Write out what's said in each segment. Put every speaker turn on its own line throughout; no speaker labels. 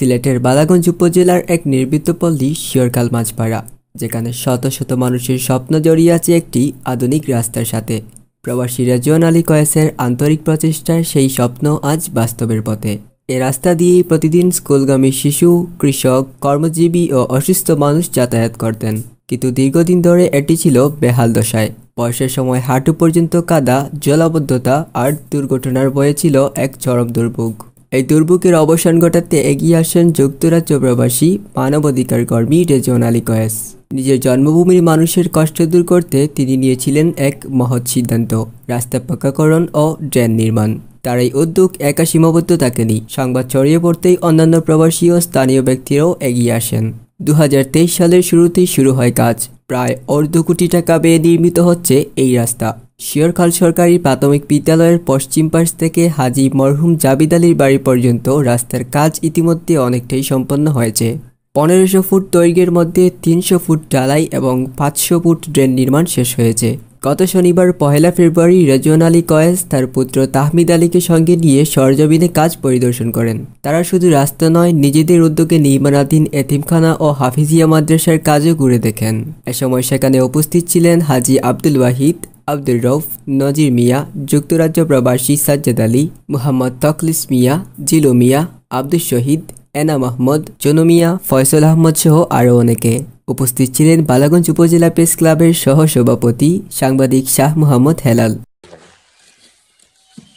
সিলেটের বালাগঞ্জ উপজেলার এক নির্মিত পল্লী শিয়রখাল মাঝপাড়া, যেখানে শত শত মানুষের স্বপ্ন জড়িয়ে আছে একটি আধুনিক রাস্তার সাথে। প্রবাসী রেজওয়ান আলী কয়েসের আন্তরিক প্রচেষ্টায় সেই স্বপ্ন আজ বাস্তবের পথে। এ রাস্তা দিয়েই প্রতিদিন স্কুলগামী শিশু, কৃষক, কর্মজীবী ও অসুস্থ মানুষ যাতায়াত করতেন। কিন্তু দীর্ঘদিন ধরে এটি ছিল বেহাল দশায়। বর্ষার সময় হাঁটু পর্যন্ত কাদা, জলাবদ্ধতা আর দুর্ঘটনার ভয়ে ছিল এক চরম দুর্ভোগ। এই দুর্ভোগের অবসান ঘটাতে এগিয়ে আসেন যুক্তরাজ্য প্রবাসী মানবাধিকার কর্মী রেজওয়ান আলী কয়েস। নিজের জন্মভূমির মানুষের কষ্ট দূর করতে তিনি নিয়েছিলেন এক মহৎ সিদ্ধান্ত: রাস্তা পাকাকরণ ও ড্রেন নির্মাণ। তার এই উদ্যোগ একা সীমাবদ্ধ থাকেনি। সংবাদ ছড়িয়ে পড়তেই অন্যান্য প্রবাসী ও স্থানীয় ব্যক্তিরাও এগিয়ে আসেন। 2023 সালের শুরুতেই শুরু হয় কাজ। প্রায় অর্ধ কোটি টাকা ব্যয়ে নির্মিত হচ্ছে এই রাস্তা। শিয়রখাল সরকারি প্রাথমিক বিদ্যালয়ের পশ্চিম পাশ থেকে হাজী মরহুম জাবিদ আলীর বাড়ি পর্যন্ত রাস্তার কাজ ইতিমধ্যে অনেকটাই সম্পন্ন হয়েছে। 1500 ফুট দৈর্ঘ্যের মধ্যে 300 ফুট ঢালাই এবং 500 ফুট ড্রেন নির্মাণ শেষ হয়েছে। গত শনিবার 1 ফেব্রুয়ারি রেজওয়ান আলী কয়েস তার পুত্র তাহমিদ আলীকে সঙ্গে নিয়ে সরজমিনে কাজ পরিদর্শন করেন। তারা শুধু রাস্তা নয়, নিজেদের উদ্যোগে নির্মাণাধীন এতিমখানা ও হাফিজিয়া মাদ্রাসার কাজও ঘুরে দেখেন। এ সময় সেখানে উপস্থিত ছিলেন হাজী আব্দুল ওয়াহিদ, আব্দুর রউফ, নজির মিয়া, যুক্তরাজ্য প্রবাসী সাজ্জাদ আলী, মুহাম্মদ তখলিস মিয়া, জিলু মিয়া, আব্দুল শহীদ, এনাম আহমদ, জনু মিয়া, ফয়সল আহমদ সহ আরও অনেকে। উপস্থিত ছিলেন বালাগঞ্জ উপজেলা প্রেস ক্লাবের সহ-সভাপতি সাংবাদিক শাহ মোহাম্মদ হেলাল।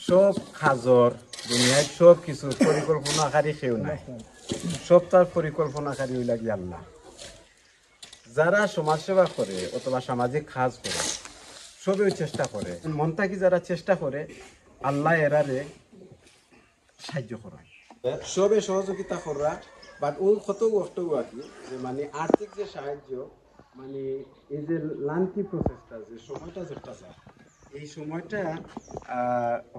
সব খাজর দুনিয়ায় সব কিছু পরিকল্পনাকারী কেউ নাই, সব তার পরিকল্পনাকারী হইল গিয়ে আল্লাহ। যারা সমাজসেবা করে অথবা সামাজিক কাজ করে সবেও চেষ্টা করে, মন থাকি যারা চেষ্টা করে, আল্লাহ এরারে সাহায্য করে, সবে সহযোগিতা করা। বাট ও কত কষ্ট আর কি, যে মানে আর্থিক যে সাহায্য, মানে এই যে লান্তি প্রসেসটা, যে সময়টা যেটা যায়, এই সময়টা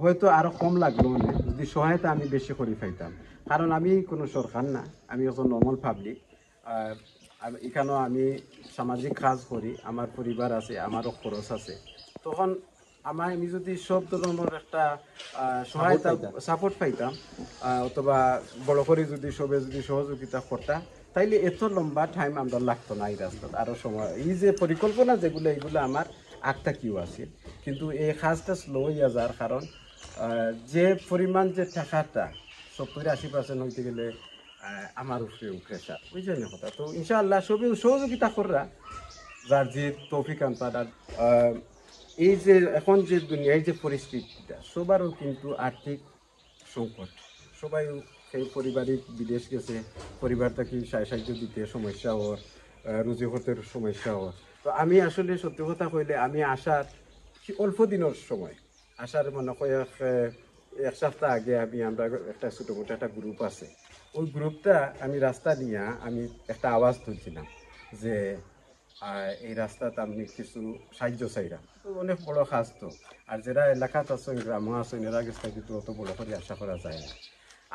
হয়তো আরো কম লাগলো না যদি সহায়তা আমি বেশি করে পাইতাম। কারণ আমি কোনো সরকার না, আমি এখন নর্মাল পাবলিক। এখানেও আমি সামাজিক কাজ করি, আমার পরিবার আছে, আমারও খরচ আছে। তখন আমি যদি সব ধরনের একটা সহায়তা সাপোর্ট পাইতাম, অথবা বড় করে যদি সবে যদি সহযোগিতা করতাম, তাইলে এত লম্বা টাইম আমরা লাগতো না এই রাস্তাত। আরও সময় এই যে পরিকল্পনা যেগুলো, এগুলো আমার আটটা কিউ আছে, কিন্তু এই কাজটা স্লো হইয়া যার কারণ যে পরিমাণ যে টাকাটা 70-80% হইতে গেলে আমার উপরে প্রেশার, বুঝলেন কথা। তো ইনশাআল্লাহ সবই সহযোগিতা কররা, যার যে তৌফিক আনপার। এই যে এখন যে দুনিয়ায় যে পরিস্থিতিটা, সবারও কিন্তু আর্থিক সংকট, সবাই সেই পারিবারিক বিদেশ গেছে, পরিবারটাকে সাহায্য দিতে সমস্যা ওর, রুজি হতে সমস্যা ওর। তো আমি আসলে সত্যি কথা কইলে, আমি আসার অল্প দিনের সময়, আসার মনে কয়েক এক সপ্তাহ আগে আমরা একটা ছোটো মোটো একটা গ্রুপ আছে, ওই গ্রুপটা আমি রাস্তা নিয়ে আমি একটা আওয়াজ তুলছিলাম যে এই রাস্তাতে আপনি কিছু সাহায্য চাইরা। তো অনেক বড় কাজ তো, আর যারা এলাকাত আছেন, গ্রামে আছেন, এরা গেছে কিন্তু অত বড় করে আশা করা যায় না।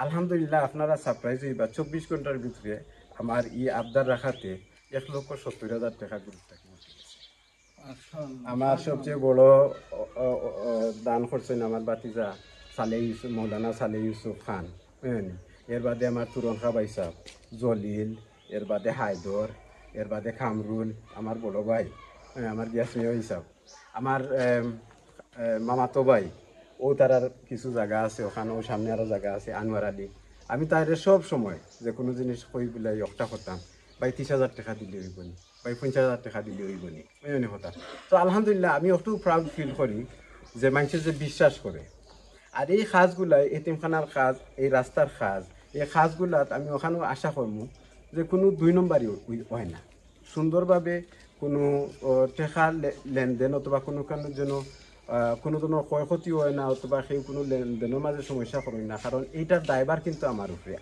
আলহামদুলিল্লাহ আপনারা সারপ্রাইজ হইবা, 24 ঘন্টার ভিতরে আমার আবদার রাখাতে 1,70,000 টাকা গ্রুপটা কিনতে গেছে। আমার সবচেয়ে বড় দান করছেন আমার বাতিজা মৌলানা সালে ইউসুফ খান, এর বাদে আমার তুরন খাবাই সাহ, জলিল, এর বাদে হায়দর, এর বাদে কামরুল, আমার বড় ভাই, আমার গিয়াসমিয়া হিসাব, আমার মামাতো ভাই, ও তার কিছু জায়গা আছে ওখানে, ও সামনে আরও জায়গা আছে, আনোয়ার আলী। আমি তাদের সব সময় যে কোনো জিনিস কই বলে একটা করতাম, ভাই 30,000 টাকা দিলে হইবনি, ভাই 50,000 টাকা দিলে হইবনি, এমনি কথা। তো আলহামদুলিল্লাহ আমি একটু প্রাউড ফিল করি যে মানুষের যে বিশ্বাস করে। আর এই কাজগুলাই, এতিমখানার কাজ, এই রাস্তার কাজ, এই কাজগুলাত আমি ওখানেও আশা করবো যে কোনো 2 নম্বরই হয় না। সুন্দরভাবে কোনো টাকা লেনদেন অথবা কোনো কারণের জন্য কোনো ধরনের ক্ষয়ক্ষতি হয় না, অথবা সেই কোনো লেনদেনের মাঝে সমস্যা করেন না। কারণ এইটার দায়ভার কিন্তু আমার উপরে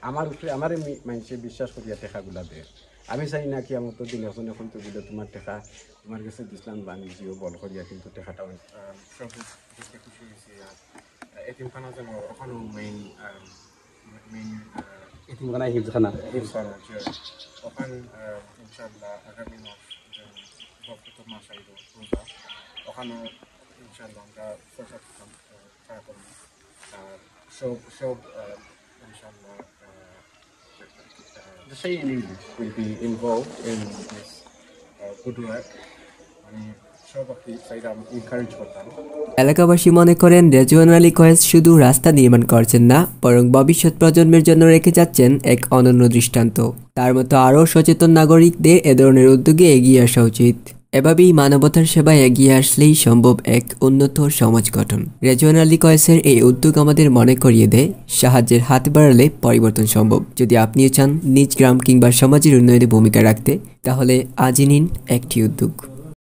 আমার মানুষে বিশ্বাস করিয়া টাকাগুলা দেয়। আমি চাই না কি আমার তো দিন এখন তো দিলে তোমার টাকা তোমার কাছে দিসলাম বা নিজেও বল করিয়া কিন্তু টাকাটা সব খুশি হয়েছি। এতিমখানা যেন ওখানেও মেইন
এতিমখানা হিফজখানা
ওখান ইনশাআল্লাহ আগামী মাস বক্তব্য মাস আইব রোজা, ওখানেও ইনশাআল্লাহ আমরা প্রচার ট্রাই করবো। আর সব ইনশাআল্লাহ
the same will be involved in this good work. আমি সবাইকে এটা এনকারেজ করতাম।
এলাকাবাসী মনে করেন রেজওয়ান আলী কয়েস শুধু রাস্তা নির্মাণ করছেন না, বরং ভবিষ্যৎ প্রজন্মের জন্য রেখে যাচ্ছেন এক অনন্য দৃষ্টান্ত। তার মতো আরও সচেতন নাগরিকদের এ ধরনের উদ্যোগে এগিয়ে আসা উচিত। এভাবেই মানবতার সেবায় এগিয়ে আসলেই সম্ভব এক উন্নত সমাজ গঠন। রেজওয়ান আলী কয়েসের এই উদ্যোগ আমাদের মনে করিয়ে দেয়, সাহায্যের হাত বাড়ালে পরিবর্তন সম্ভব। যদি আপনিও চান নিজ গ্রাম কিংবা সমাজের উন্নয়নে ভূমিকা রাখতে, তাহলে আজই নিন একটি উদ্যোগ।